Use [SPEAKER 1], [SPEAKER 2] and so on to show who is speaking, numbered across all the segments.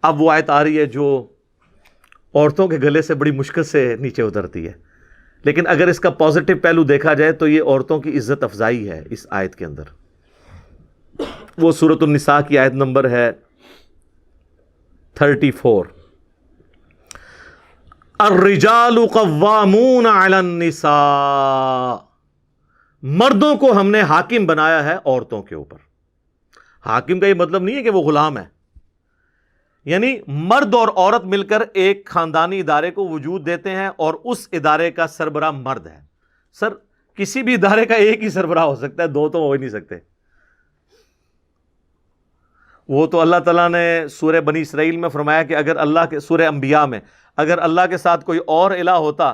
[SPEAKER 1] اب وہ آیت آ رہی ہے جو عورتوں کے گلے سے بڑی مشکل سے نیچے اترتی ہے، لیکن اگر اس کا پازیٹو پہلو دیکھا جائے تو یہ عورتوں کی عزت افزائی ہے اس آیت کے اندر۔ وہ سورۃ النساء کی آیت نمبر ہے 34، الرجال قوامون علی النساء، مردوں کو ہم نے حاکم بنایا ہے عورتوں کے اوپر۔ حاکم کا یہ مطلب نہیں ہے کہ وہ غلام ہے، یعنی مرد اور عورت مل کر ایک خاندانی ادارے کو وجود دیتے ہیں اور اس ادارے کا سربراہ مرد ہے۔ سر کسی بھی ادارے کا ایک ہی سربراہ ہو سکتا ہے، دو تو ہو ہی نہیں سکتے۔ وہ تو اللہ تعالیٰ نے سورہ بنی اسرائیل میں فرمایا کہ اگر اللہ کے، سورہ انبیاء میں، اگر اللہ کے ساتھ کوئی اور الہ ہوتا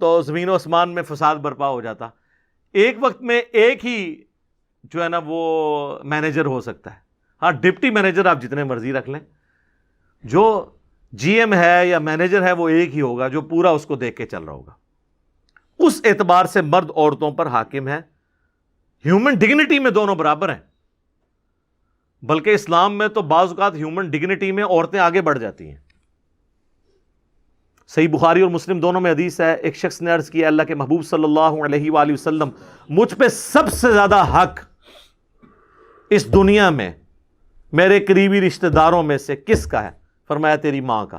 [SPEAKER 1] تو زمین و آسمان میں فساد برپا ہو جاتا۔ ایک وقت میں ایک ہی جو ہے نا وہ مینیجر ہو سکتا ہے، ہاں ڈپٹی مینیجر آپ جتنے مرضی رکھ لیں، جو جی ایم ہے یا مینیجر ہے وہ ایک ہی ہوگا جو پورا اس کو دیکھ کے چل رہا ہوگا۔ اس اعتبار سے مرد عورتوں پر حاکم ہے، ہیومن ڈگنیٹی میں دونوں برابر ہیں، بلکہ اسلام میں تو بعض اوقات ہیومن ڈگنیٹی میں عورتیں آگے بڑھ جاتی ہیں۔ صحیح بخاری اور مسلم دونوں میں حدیث ہے، ایک شخص نے عرض کیا اللہ کے محبوب صلی اللہ علیہ وآلہ وسلم، مجھ پہ سب سے زیادہ حق اس دنیا میں میرے قریبی رشتہ داروں میں سے کس کا ہے؟ فرمایا تیری ماں کا۔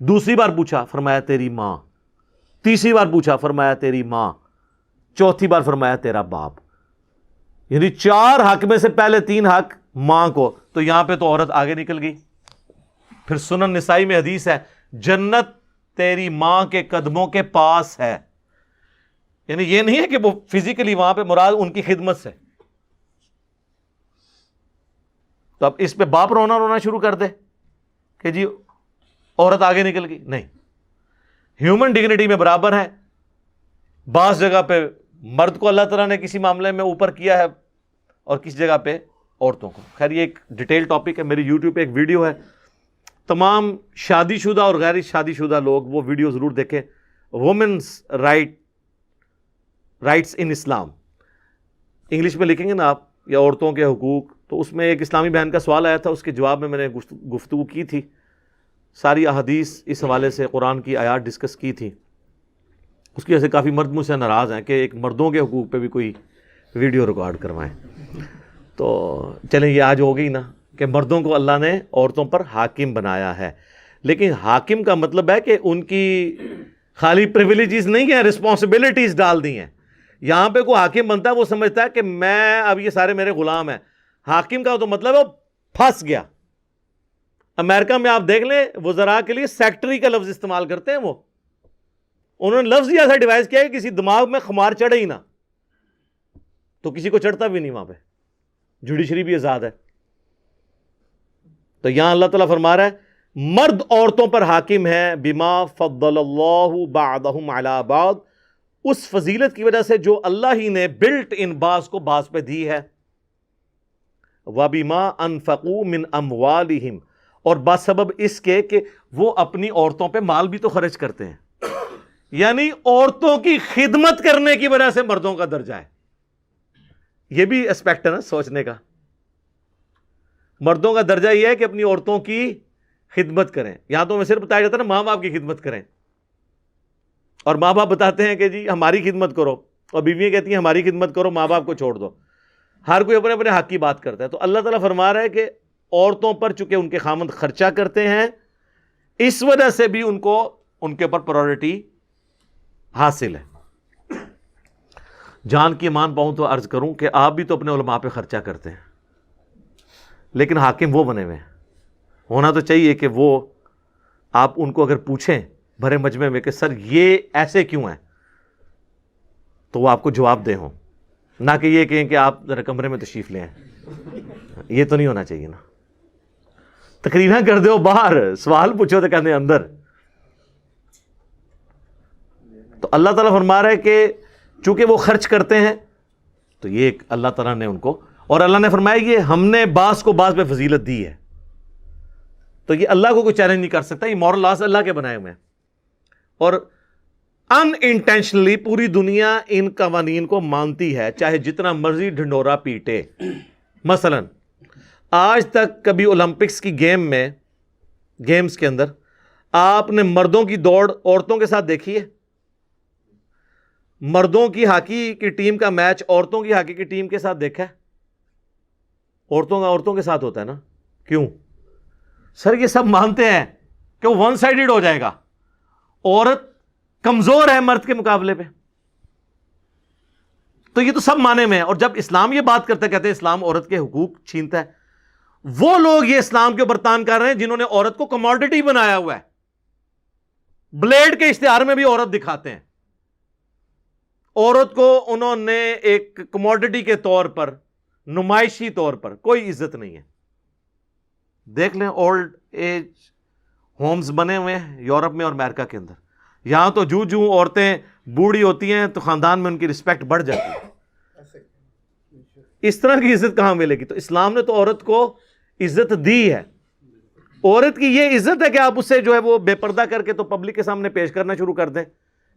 [SPEAKER 1] دوسری بار پوچھا، فرمایا تیری ماں۔ تیسری بار پوچھا، فرمایا تیری ماں۔ چوتھی بار فرمایا تیرا باپ۔ یعنی 4 حق میں سے پہلے 3 حق ماں کو، تو یہاں پہ تو عورت آگے نکل گئی۔ پھر سنن نسائی میں حدیث ہے، جنت تیری ماں کے قدموں کے پاس ہے، یعنی یہ نہیں ہے کہ وہ فزیکلی وہاں پہ، مراد ان کی خدمت سے۔ تو اب اس پہ باپ رونا شروع کر دے کہ جی عورت آگے نکل گئی، نہیں، ہیومن ڈگنیٹی میں برابر ہے۔ بعض جگہ پہ مرد کو اللہ تعالیٰ نے کسی معاملے میں اوپر کیا ہے اور کسی جگہ پہ عورتوں کو۔ خیر یہ ایک ڈیٹیل ٹاپک ہے، میری یوٹیوب پہ ایک ویڈیو ہے، تمام شادی شدہ اور غیر شادی شدہ لوگ وہ ویڈیو ضرور دیکھیں، وومنس رائٹس ان اسلام، انگلش میں لکھیں گے نا آپ، یا عورتوں کے حقوق، تو اس میں ایک اسلامی بہن کا سوال آیا تھا، اس کے جواب میں نے گفتگو کی تھی، ساری احادیث اس حوالے سے، قرآن کی آیات ڈسکس کی تھی۔ اس کی وجہ سے کافی مرد مجھ سے ناراض ہیں کہ ایک مردوں کے حقوق پہ بھی کوئی ویڈیو ریکارڈ کروائیں۔ تو چلیں یہ آج ہو گئی نا کہ مردوں کو اللہ نے عورتوں پر حاکم بنایا ہے، لیکن حاکم کا مطلب ہے کہ ان کی خالی پریویلیجز نہیں ہیں، رسپانسبلٹیز ڈال دی ہیں۔ یہاں پہ کوئی حاکم بنتا ہے وہ سمجھتا ہے کہ میں اب یہ سارے میرے غلام ہیں۔ حاکم کا تو مطلب ہے وہ پھنس گیا۔ امریکہ میں آپ دیکھ لیں وزراء کے لیے سیکٹری کا لفظ استعمال کرتے ہیں، وہ انہوں نے لفظ ہی ایسا ڈیوائز کیا کہ کسی دماغ میں خمار چڑھے ہی نہ، تو کسی کو چڑھتا بھی نہیں وہاں پہ، جوڈیشری بھی آزاد ہے۔ تو یہاں اللہ تعالیٰ فرما رہا ہے مرد عورتوں پر حاکم ہے، بما فضل اللہ بعضهم علی بعض، اس فضیلت کی وجہ سے جو اللہ ہی نے بلٹ ان بعض کو بعض پہ دی ہے، وبما انفقوا من اموالہم، اور بسبب اس کے کہ وہ اپنی عورتوں پہ مال بھی تو خرچ کرتے ہیں، یعنی عورتوں کی خدمت کرنے کی وجہ سے مردوں کا درجہ ہے۔ یہ بھی اسپیکٹ ہے نا سوچنے کا۔ مردوں کا درجہ یہ ہے کہ اپنی عورتوں کی خدمت کریں۔ یہاں تو ہمیں صرف بتایا جاتا ہے نا ماں باپ کی خدمت کریں، اور ماں باپ بتاتے ہیں کہ جی ہماری خدمت کرو، اور بیویاں کہتی ہیں ہماری خدمت کرو، ماں باپ کو چھوڑ دو۔ ہر کوئی اپنے اپنے حق کی بات کرتا ہے۔ تو اللہ تعالیٰ فرما رہا ہے کہ عورتوں پر چونکہ ان کے خامند خرچہ کرتے ہیں، اس وجہ سے بھی ان کو ان کے اوپر پرائورٹی حاصل ہے۔ جان کی امان پاؤں تو عرض کروں کہ آپ بھی تو اپنے علماء پہ خرچہ کرتے ہیں، لیکن حاکم وہ بنے ہوئے ہیں۔ ہونا تو چاہیے کہ وہ آپ ان کو اگر پوچھیں بھرے مجمع میں کہ سر یہ ایسے کیوں ہیں، تو وہ آپ کو جواب دے ہوں، نہ کہ یہ کہیں کہ آپ ذرا کمرے میں تشریف لیں۔ یہ تو نہیں ہونا چاہیے نا، تقریراں کر دو باہر، سوال پوچھو تو کہتے ہیں اندر۔ تو اللہ تعالیٰ فرما رہا ہے کہ چونکہ وہ خرچ کرتے ہیں تو یہ ایک اللہ تعالیٰ نے ان کو، اور اللہ نے فرمایا یہ ہم نے بعض کو بعض پہ فضیلت دی ہے، تو یہ اللہ کو کوئی چیلنج نہیں کر سکتا، یہ مورل لاز اللہ کے بنائے ہوئے ہیں۔ اور ان انٹینشنلی پوری دنیا ان قوانین کو مانتی ہے، چاہے جتنا مرضی ڈھنڈورا پیٹے۔ مثلا آج تک کبھی اولمپکس کی گیمز کے اندر آپ نے مردوں کی دوڑ عورتوں کے ساتھ دیکھی ہے؟ مردوں کی ہاکی کی ٹیم کا میچ عورتوں کی ہاکی کی ٹیم کے ساتھ دیکھا ہے؟ عورتوں کا عورتوں کے ساتھ ہوتا ہے نا. کیوں؟ سر یہ سب مانتے ہیں کہ وہ ون سائیڈڈ ہو جائے گا, عورت کمزور ہے مرد کے مقابلے پہ. تو یہ تو سب مانے میں ہے. اور جب اسلام یہ بات کرتا ہے, کہتے ہیں اسلام عورت کے حقوق چھینتا ہے, وہ لوگ یہ اسلام کے اوپر تان کر رہے ہیں جنہوں نے عورت کو کموڈٹی بنایا ہوا ہے. بلیڈ کے اشتہار میں بھی عورت دکھاتے ہیں. عورت کو انہوں نے ایک کموڈٹی کے طور پر, نمائشی طور پر, کوئی عزت نہیں ہے. دیکھ لیں اولڈ ایج ہومز بنے ہوئے ہیں یورپ میں اور امریکہ کے اندر. یہاں تو جو عورتیں بوڑھی ہوتی ہیں تو خاندان میں ان کی رسپیکٹ بڑھ جاتی ہے. اس طرح کی عزت کہاں ملے گی؟ تو اسلام نے تو عورت کو عزت دی ہے. عورت کی یہ عزت ہے کہ آپ اسے جو ہے وہ بے پردہ کر کے تو پبلک کے سامنے پیش کرنا شروع کر دیں.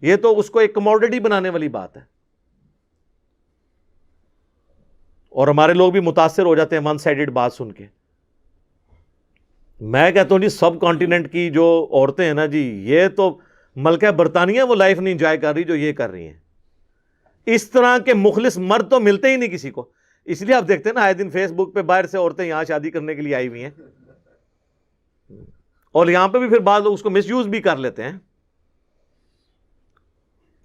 [SPEAKER 1] یہ تو اس کو ایک کموڈٹی بنانے والی بات ہے. اور ہمارے لوگ بھی متاثر ہو جاتے ہیں ون سائیڈڈ بات سن کے. میں کہتا ہوں جی سب کانٹیننٹ کی جو عورتیں ہیں نا جی, یہ تو ملکہ برطانیہ وہ لائف نہیں انجوائے کر رہی جو یہ کر رہی ہیں. اس طرح کے مخلص مرد تو ملتے ہی نہیں کسی کو. اس لیے آپ دیکھتے ہیں نا آئے دن فیس بک پہ باہر سے عورتیں یہاں شادی کرنے کے لیے آئی ہوئی ہیں, اور یہاں پہ بھی پھر بعض لوگ اس کو مس یوز بھی کر لیتے ہیں.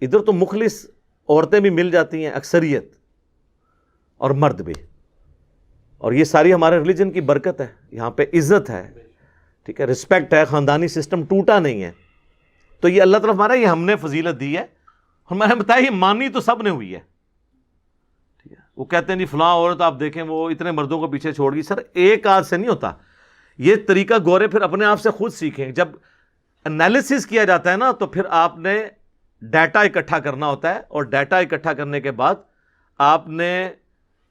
[SPEAKER 1] ادھر تو مخلص عورتیں بھی مل جاتی ہیں اکثریت, اور مرد بھی. اور یہ ساری ہمارے ریلیجن کی برکت ہے. یہاں پہ عزت ہے, ٹھیک ہے, رسپیکٹ ہے, خاندانی سسٹم ٹوٹا نہیں ہے. تو یہ اللہ طرف ہمارا, یہ ہم نے فضیلت دی ہے. اور میں نے بتایا یہ مانی تو سب نے ہوئی ہے. ٹھیک ہے, وہ کہتے ہیں جی فلاں عورت آپ دیکھیں وہ اتنے مردوں کو پیچھے چھوڑ گئی. سر ایک آدھ سے نہیں ہوتا یہ طریقہ. گورے پھر اپنے آپ سے خود سیکھیں. جب انالیسس کیا جاتا ہے نا تو پھر آپ نے ڈیٹا اکٹھا کرنا ہوتا ہے, اور ڈیٹا اکٹھا کرنے کے بعد آپ نے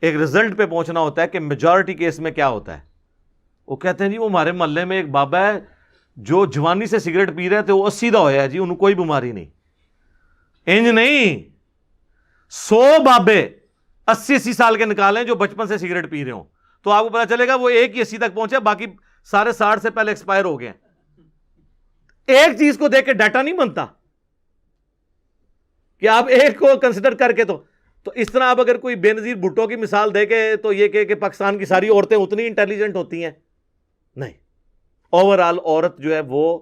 [SPEAKER 1] ایک رزلٹ پہ پہنچنا ہوتا ہے کہ میجورٹی کیس میں کیا ہوتا ہے. وہ کہتے ہیں جی وہ ہمارے محلے میں ایک بابا ہے جو جوانی سے سگریٹ پی رہے تھے, وہ 80 دا ہویا ہے جی, انہوں کوئی بیماری نہیں. انج نہیں, 100 بابے 80 سال کے نکالیں جو بچپن سے سگریٹ پی رہے ہوں, تو آپ کو پتا چلے گا وہ ایک ہی 80 تک پہنچے, باقی سارے 60 سے پہلے ایکسپائر ہو گئے. ایک چیز کو دیکھ کے ڈیٹا نہیں بنتا کہ آپ ایک کو کنسیڈر کر کے. تو اس طرح آپ اگر کوئی بے نظیر بھٹو کی مثال دے کے تو یہ کہ پاکستان کی ساری عورتیں اتنی انٹیلیجنٹ ہوتی ہیں, نہیں. اوور آل عورت جو ہے وہ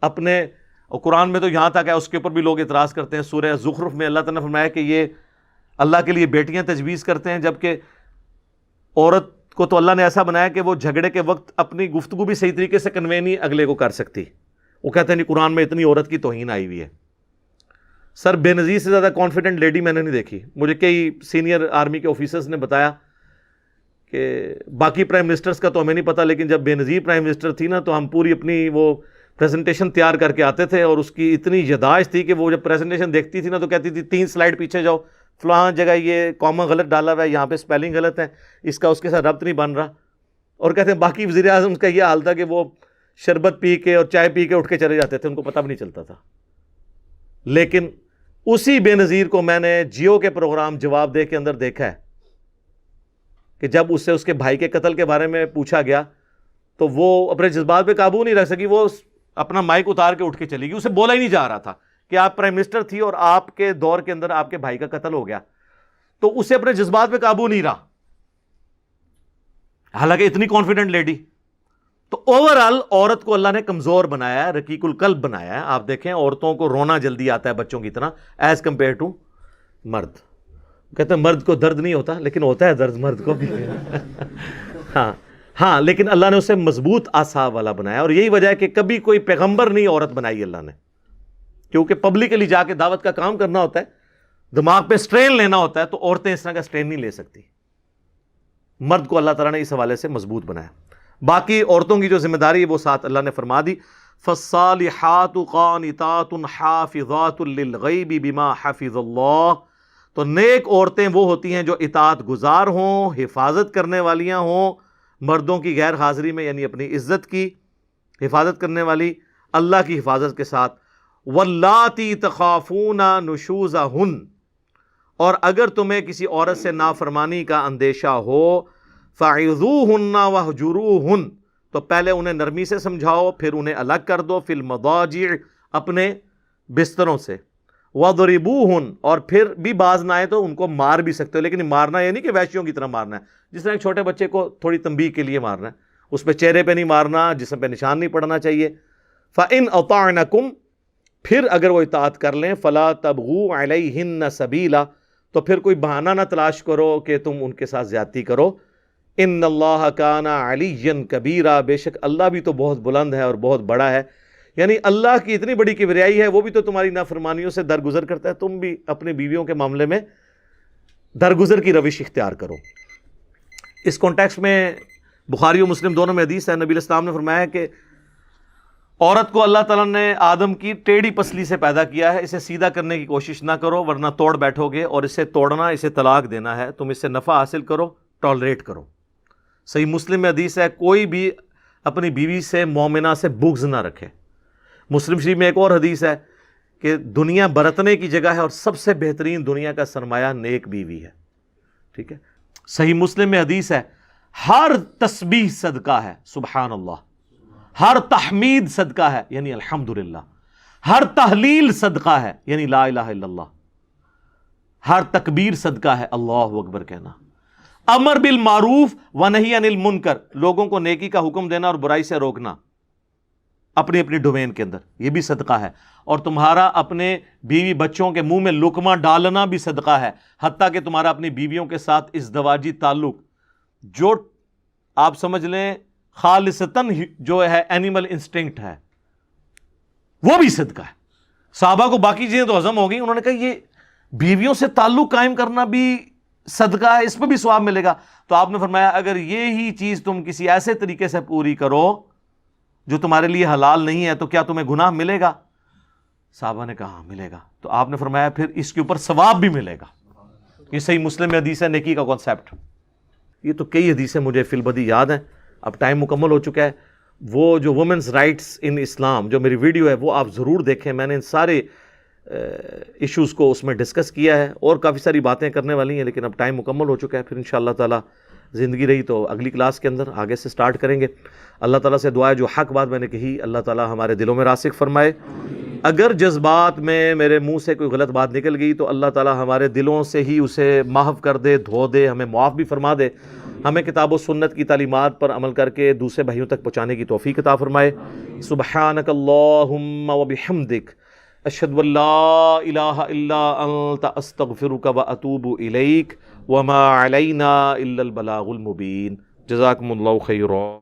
[SPEAKER 1] اپنے, قرآن میں تو یہاں تک ہے, اس کے اوپر بھی لوگ اعتراض کرتے ہیں. سورہ زخرف میں اللہ تعالیٰ نے فرمایا کہ یہ اللہ کے لیے بیٹیاں تجویز کرتے ہیں, جبکہ عورت کو تو اللہ نے ایسا بنایا کہ وہ جھگڑے کے وقت اپنی گفتگو بھی صحیح طریقے سے کنوے نہیں اگلے کو کر سکتی. وہ کہتے ہیں نہیں قرآن میں اتنی عورت کی توہین آئی ہوئی ہے. سر بے نظیر سے زیادہ کانفیڈنٹ لیڈی میں نے نہیں دیکھی. مجھے کئی سینئر آرمی کے آفیسرز نے بتایا کہ باقی پرائم منسٹرز کا تو ہمیں نہیں پتا, لیکن جب بے نظیر پرائم منسٹر تھی نا تو ہم پوری اپنی وہ پریزنٹیشن تیار کر کے آتے تھے, اور اس کی اتنی یاداشت تھی کہ وہ جب پریزنٹیشن دیکھتی تھی نا تو کہتی تھی 3 سلائڈ پیچھے جاؤ, فلاں جگہ یہ کامہ غلط ڈالا ہوا ہے, یہاں پہ اسپیلنگ غلط ہے, اس کا اس کے ساتھ ربط نہیں بن رہا. اور کہتے ہیں باقی وزیر اعظم کا یہ حال تھا کہ وہ شربت پی کے اور چائے پی کے اٹھ کے چلے جاتے تھے, ان کو پتہ بھی نہیں چلتا تھا. لیکن اسی بے نظیر کو میں نے جیو کے پروگرام جواب دے کے اندر دیکھا ہے کہ جب اس سے اس کے بھائی کے قتل کے بارے میں پوچھا گیا تو وہ اپنے جذبات پہ قابو نہیں رکھ سکی, وہ اپنا مائک اتار کے اٹھ کے چلی گئی. اسے بولا ہی نہیں جا رہا تھا کہ آپ پرائم منسٹر تھی اور آپ کے دور کے اندر آپ کے بھائی کا قتل ہو گیا, تو اسے اپنے جذبات پہ قابو نہیں رہا, حالانکہ اتنی کانفیڈنٹ لیڈی. تو اوور آل عورت کو اللہ نے کمزور بنایا ہے, رقیق القلب بنایا ہے. آپ دیکھیں عورتوں کو رونا جلدی آتا ہے بچوں کی طرح ایز کمپیئر ٹو مرد. کہتے ہیں مرد کو درد نہیں ہوتا, لیکن ہوتا ہے درد مرد کو بھی. ہاں لیکن اللہ نے اسے مضبوط اعصاب والا بنایا, اور یہی وجہ ہے کہ کبھی کوئی پیغمبر نہیں عورت بنائی اللہ نے, کیونکہ پبلکلی جا کے دعوت کا کام کرنا ہوتا ہے, دماغ پہ سٹرین لینا ہوتا ہے, تو عورتیں اس طرح کا سٹرین نہیں لے سکتی. مرد کو اللہ تعالیٰ نے اس حوالے سے مضبوط بنایا. باقی عورتوں کی جو ذمہ داری ہے وہ ساتھ اللہ نے فرما دی, فَالصَّالِحَاتُ قَانِتَاتٌ حَافِظَاتٌ لِلْغَيْبِ بِمَا حَفِظَ اللَّهُ. تو نیک عورتیں وہ ہوتی ہیں جو اطاعت گزار ہوں, حفاظت کرنے والیاں ہوں مردوں کی غیر حاضری میں, یعنی اپنی عزت کی حفاظت کرنے والی اللہ کی حفاظت کے ساتھ. وَاللَّاتِي تَخَافُونَ نُشُوزَهُنَّ. اور اگر تمہیں کسی عورت سے نافرمانی کا اندیشہ ہو فَعِظُوهُنَّ وَاهْجُرُوهُنَّ، تو پہلے انہیں نرمی سے سمجھاؤ، پھر انہیں الگ کر دو، فی المضاجع، اپنے بستروں سے، وَضْرِبُوهُنَّ، اور پھر بھی باز نہ آئے تو ان کو مار بھی سکتے ہو، لیکن مارنا یہ نہیں کہ وحشیوں کی طرح مارنا ہے، جس طرح ایک چھوٹے بچے کو تھوڑی تنبیہ کے لیے مارنا ہے، اس پہ چہرے پہ نہیں مارنا، جسم پہ نشان نہیں پڑنا چاہیے۔ فَإِنْ أَطَعْنَكُمْ، پھر اگر وہ اطاعت کر لیں، فَلَا تَبْغُوا عَلَيْهِنَّ سَبِيلًا، تو پھر کوئی بہانہ نہ تلاش کرو کہ تم ان کے ساتھ زیادتی کرو۔ ان اللہ کان علیٰ کبیرا، بے شک اللہ بھی تو بہت بلند ہے اور بہت بڑا ہے، یعنی اللہ کی اتنی بڑی کبریائی ہے، وہ بھی تو تمہاری نافرمانیوں سے درگزر کرتا ہے، تم بھی اپنی بیویوں کے معاملے میں درگزر کی روش اختیار کرو۔ اس کانٹیکسٹ میں بخاری و مسلم دونوں میں حدیث ہے، نبی علیہ السلام نے فرمایا کہ عورت کو اللہ تعالیٰ نے آدم کی ٹیڑھی پسلی سے پیدا کیا ہے، اسے سیدھا کرنے کی کوشش نہ کرو ورنہ توڑ بیٹھو گے، اور اسے توڑنا، اسے طلاق دینا ہے، تم اس سے نفع حاصل کرو، ٹالریٹ کرو۔ صحیح مسلم میں حدیث ہے، کوئی بھی اپنی بیوی سے مومنہ سے بغض نہ رکھے۔ مسلم شریف میں ایک اور حدیث ہے کہ دنیا برتنے کی جگہ ہے اور سب سے بہترین دنیا کا سرمایہ نیک بیوی ہے، ٹھیک ہے۔ صحیح مسلم میں حدیث ہے، ہر تسبیح صدقہ ہے، سبحان اللہ، ہر تحمید صدقہ ہے، یعنی الحمدللہ، ہر تحلیل صدقہ ہے، یعنی لا الہ الا اللہ، ہر تکبیر صدقہ ہے، اللہ اکبر کہنا، امر بالمعروف ونہی عن المنکر، لوگوں کو نیکی کا حکم دینا اور برائی سے روکنا اپنی اپنی ڈومین کے اندر، یہ بھی صدقہ ہے، اور تمہارا اپنے بیوی بچوں کے منہ میں لقمہ ڈالنا بھی صدقہ ہے، حتیٰ کہ تمہارا اپنی بیویوں کے ساتھ ازدواجی تعلق جو آپ سمجھ لیں خالصتاً جو ہے اینیمل انسٹنکٹ ہے، وہ بھی صدقہ ہے۔ صحابہ کو باقی چیزیں تو ہضم ہو گئی، انہوں نے کہا یہ بیویوں سے تعلق قائم کرنا بھی صدقہ ہے، اس پہ بھی ثواب ملے گا۔ تو آپ نے فرمایا اگر یہی چیز تم کسی ایسے طریقے سے پوری کرو جو تمہارے لیے حلال نہیں ہے تو کیا تمہیں گناہ ملے گا؟ صحابہ نے کہا ملے گا۔ تو آپ نے فرمایا پھر اس کے اوپر ثواب بھی ملے گا۔ یہ صحیح مسلم میں حدیث ہے، نیکی کا کانسیپٹ۔ یہ تو کئی حدیثیں مجھے فی البدی یاد ہیں، اب ٹائم مکمل ہو چکا ہے۔ وہ جو وومنز رائٹس ان اسلام جو میری ویڈیو ہے وہ آپ ضرور دیکھیں، میں نے ان سارے ایشوز کو اس میں ڈسکس کیا ہے، اور کافی ساری باتیں کرنے والی ہیں، لیکن اب ٹائم مکمل ہو چکا ہے۔ پھر انشاءاللہ تعالی زندگی رہی تو اگلی کلاس کے اندر آگے سے سٹارٹ کریں گے۔ اللہ تعالیٰ سے دعا ہے جو حق بات میں نے کہی اللہ تعالیٰ ہمارے دلوں میں راسخ فرمائے، اگر جذبات میں میرے منہ سے کوئی غلط بات نکل گئی تو اللہ تعالیٰ ہمارے دلوں سے ہی اسے محو کر دے، دھو دے، ہمیں معاف بھی فرما دے، ہمیں کتاب و سنت کی تعلیمات پر عمل کر کے دوسرے بھائیوں تک پہنچانے کی توفیق عطا فرمائے۔ سبحانک اللہم وبحمدک، اشہد ان لا الہ الا انت، استغفرک واتوب الیک، وما علینا الا البلاغ المبین۔ جزاکم اللہ خیرا۔